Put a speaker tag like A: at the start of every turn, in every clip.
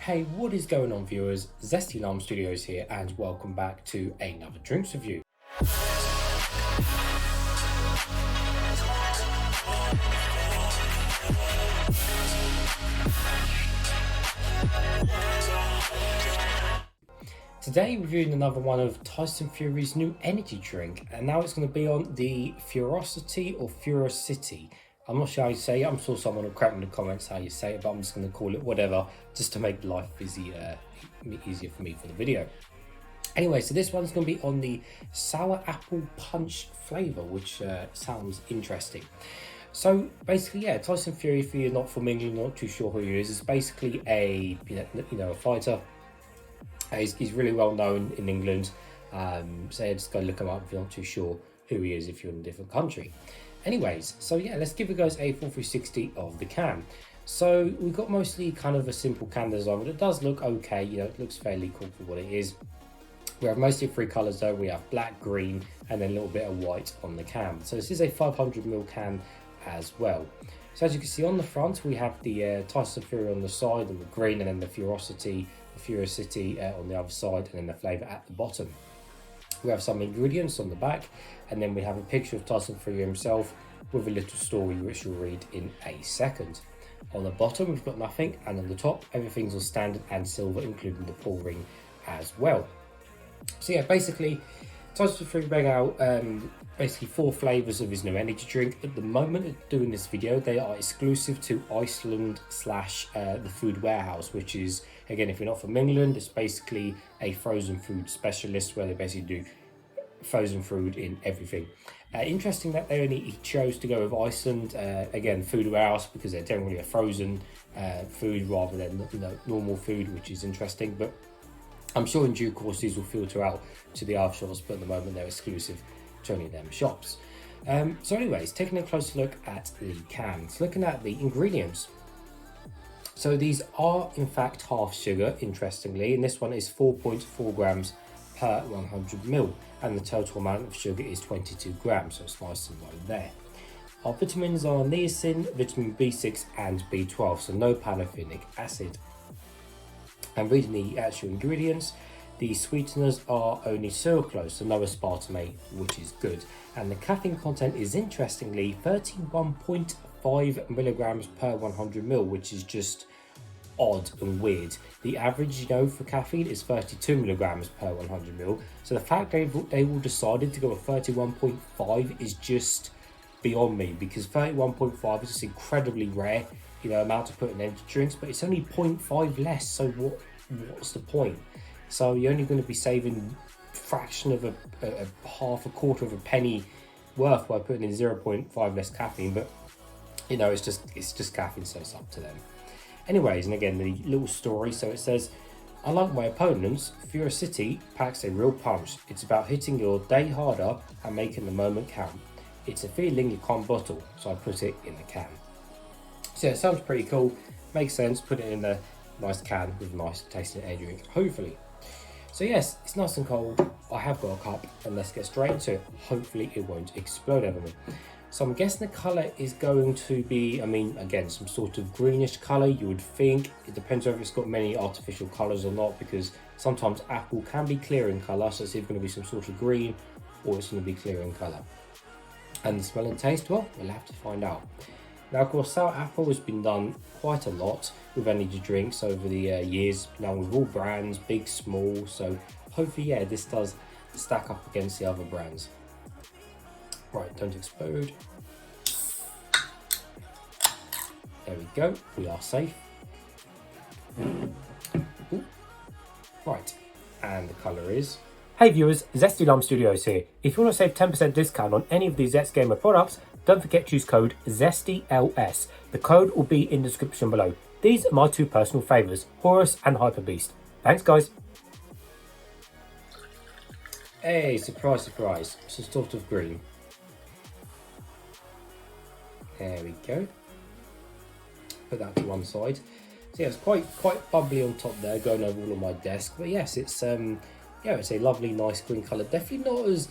A: Hey, what is going on, viewers? Zesty Lime Studios here, and welcome back to another drinks review. Today, reviewing another one of Tyson Fury's new energy drink, and now it's going to be on the Furocity or Furocity. I'm not sure how you say it. I'm sure someone will correct me in the comments how you say it, but I'm just going to call it whatever, just to make life easier for me for the video. Anyway, so this one's going to be on the sour apple punch flavour, which sounds interesting. So basically, yeah, Tyson Fury, if you're not from England, not too sure who he is basically a a fighter. He's really well known in England. So yeah, just go look him up if you're not too sure who he is if you're in a different country. Anyways, so yeah, let's give you guys a full 360 of the can. So we've got mostly kind of a simple can design, but it does look okay. It looks fairly cool for what it is. We have mostly three colours though. We have black, green, and then a little bit of white on the can. So this is a 500ml can as well. So as you can see on the front, we have the Tyson Fury on the side and the green, and then the Furocity on the other side, and then the flavour at the bottom. We have some ingredients on the back, and then we have a picture of Tyson Fury himself with a little story which you'll read in a second. On the bottom we've got nothing, and on the top everything's all standard and silver, including the pull ring as well. So yeah, basically Tyson Fury bring out basically 4 flavours of his new energy drink. At the moment of doing this video, they are exclusive to Iceland / the Food Warehouse, which is, again, if you're not from England, it's basically a frozen food specialist where they basically do frozen food in everything. Interesting that he chose to go with Iceland, again, Food Warehouse, because they're generally a frozen food rather than normal food, which is interesting. But I'm sure in due course these will filter out to the other shops, but at the moment they're exclusive to only them shops. So anyways, taking a closer look at the cans, looking at the ingredients. So these are in fact half sugar, interestingly, and this one is 4.4 grams per 100ml, and the total amount of sugar is 22 grams, so it's nice and low there. Our vitamins are niacin, vitamin B6 and B12, so no pantothenic acid. And reading the actual ingredients, the sweeteners are only sucralose, so no aspartame, which is good. And the caffeine content is interestingly 31.5 milligrams per 100ml, which is just odd and weird. The average, for caffeine is 32 milligrams per 100ml. So the fact they all decided to go with 31.5 is just beyond me, because 31.5 is just incredibly rare, amount to put in energy drinks, but it's only 0.5 less. So what's the point? So you're only going to be saving a fraction of a quarter of a penny worth by putting in 0.5 less caffeine, but it's just caffeine, so it's up to them. Anyways, and again, the little story, so it says, unlike my opponents, Furocity packs a real punch. It's about hitting your day harder and making the moment count. It's a feeling you can't bottle, so I put it in the can. So yeah, it sounds pretty cool, makes sense, put it in a nice can with a nice tasting energy drink, hopefully. So yes, it's nice and cold, I have got a cup, and let's get straight into it. Hopefully it won't explode over me. So I'm guessing the colour is going to be, again, some sort of greenish colour, you would think. It depends whether it's got many artificial colours or not, because sometimes apple can be clear in colour, so it's either going to be some sort of green or it's going to be clear in colour. And the smell and taste, well, we'll have to find out. Now, of course, sour apple has been done quite a lot with energy drinks over the years, now with all brands, big, small, so hopefully, yeah, this does stack up against the other brands. Right, don't explode. There we go, we are safe. Ooh. Right, and the colour is... Hey viewers, Zesty Lime Studios here. If you want to save 10% discount on any of these Zest Gamer products, don't forget to use code ZESTYLS. The code will be in the description below. These are my 2 personal favourites, Horus and Hyper Beast. Thanks guys. Hey, surprise, surprise, some sort of green. There we go. Put that to one side. So yeah, it's quite bubbly on top there, going over all of my desk. But yes, it's it's a lovely, nice green colour. Definitely not as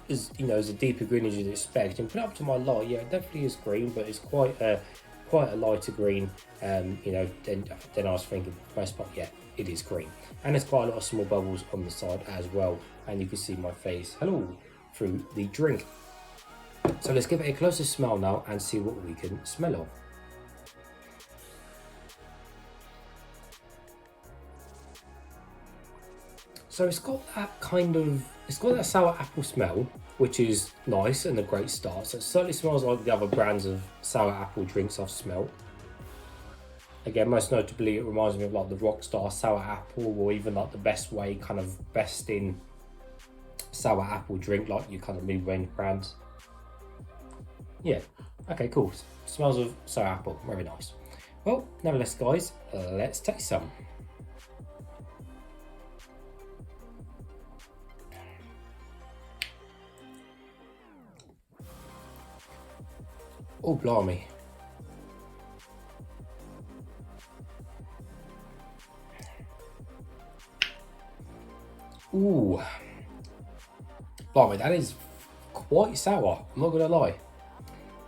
A: as a deeper green as you'd expect. And put up to my light, yeah, it definitely is green, but it's quite a quite a lighter green, you know, than I was thinking for the most part. Yeah, it is green. And there's quite a lot of small bubbles on the side as well. And you can see my face, hello, through the drink. So let's give it a closer smell now and see what we can smell of. So it's got that sour apple smell, which is nice and a great start. So it certainly smells like the other brands of sour apple drinks I've smelled. Again, most notably, it reminds me of like the Rockstar sour apple, or even like the Best Way kind of best in sour apple drink, like your kind of mid-range brands. Yeah, okay, cool. Smells of sour apple, very nice. Well, nevertheless, guys, let's taste some. Oh, blimey. Ooh. Blimey, that is quite sour, I'm not gonna lie.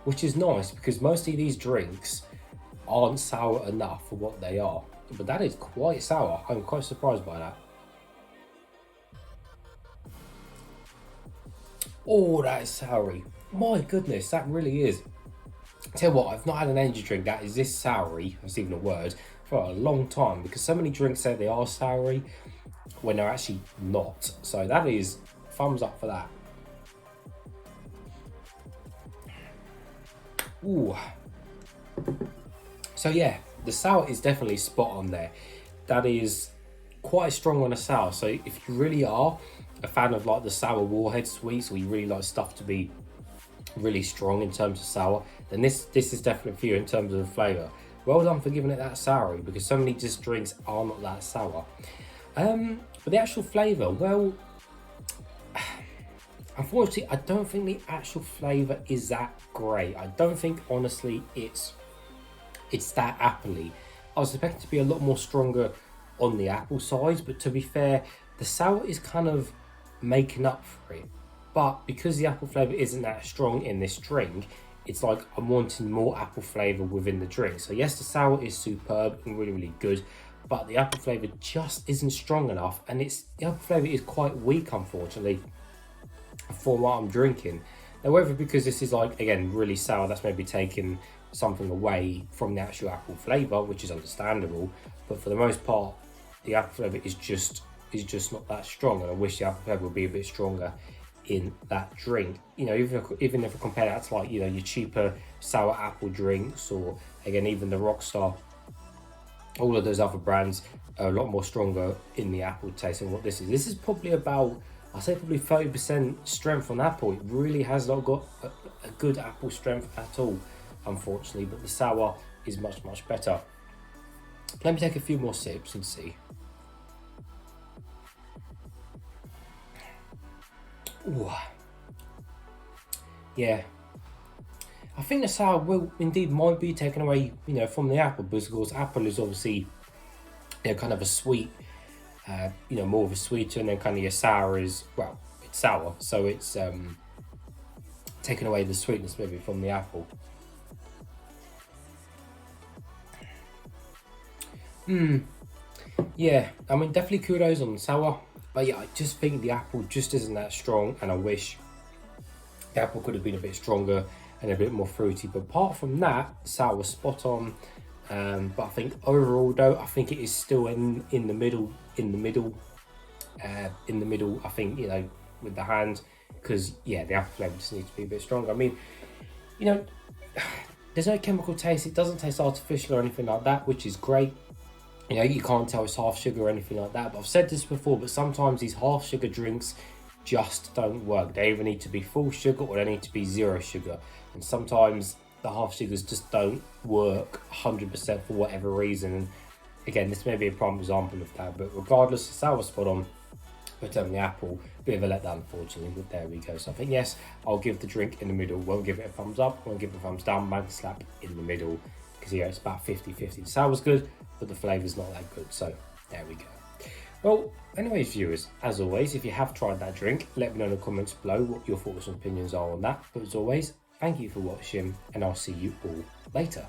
A: Which is nice, because most of these drinks aren't sour enough for what they are. But that is quite sour. I'm quite surprised by that. Oh, that is soury. My goodness, that really is. Tell you what, I've not had an energy drink that is this soury, that's even a word, for a long time, because so many drinks say they are soury when they're actually not. So that is thumbs up for that. Ooh. So yeah, the sour is definitely spot on there. That is quite strong on a sour. So if you really are a fan of like the sour warhead sweets, or you really like stuff to be really strong in terms of sour, then this is definitely for you in terms of flavour. Well done for giving it that soury, because so many just drinks are not that sour. But the actual flavour, well, unfortunately, I don't think the actual flavour is that great. I don't think, honestly, it's that appley. I was expecting to be a lot more stronger on the apple side, but to be fair, the sour is kind of making up for it. But because the apple flavour isn't that strong in this drink, it's like I'm wanting more apple flavour within the drink. So yes, the sour is superb and really, really good, but the apple flavour just isn't strong enough, and the apple flavour is quite weak, unfortunately, for what I'm drinking. However, because this is like, again, really sour, that's maybe taking something away from the actual apple flavour, which is understandable. But for the most part, the apple flavour is just not that strong, and I wish the apple flavour would be a bit stronger in that drink. You know, even if I compare that to like, you know, your cheaper sour apple drinks, or again, even the Rockstar, all of those other brands are a lot more stronger in the apple taste than what this is. This is probably about, I'd say probably 30% strength on apple. It really has not got a good apple strength at all, unfortunately, but the sour is much, much better. Let me take a few more sips and see. Ooh. Yeah, I think the sour will indeed might be taken away, you know, from the apple, because of course apple is obviously, you know, kind of a sweet, you know, more of a sweeter, and then kind of your sour is, well, it's sour, so it's taking away the sweetness maybe from the apple. Yeah, I mean, definitely kudos on the sour, but yeah, I just think the apple just isn't that strong, and I wish the apple could have been a bit stronger and a bit more fruity. But apart from that, sour was spot on. But I think overall, though, I think it is still in the middle. I think, you know, with the hand, because yeah, the apple flavour just needs to be a bit stronger. I mean, you know, there's no chemical taste. It doesn't taste artificial or anything like that, which is great. You know, you can't tell it's half sugar or anything like that. But I've said this before, but sometimes these half sugar drinks just don't work. They either need to be full sugar or they need to be zero sugar. And sometimes the half sugars just don't work 100% for whatever reason. And again, this may be a prime example of that. But regardless, the sour spot on, but the apple, bit of a letdown, unfortunately. But there we go. So I think, yes, I'll give the drink in the middle. Won't give it a thumbs up, won't give it a thumbs down, bank slap in the middle. Because yeah, it's about 50-50. The sour's good, but the flavour's not that good. So there we go. Well, anyways, viewers, as always, if you have tried that drink, let me know in the comments below what your thoughts and opinions are on that. But as always, thank you for watching, and I'll see you all later.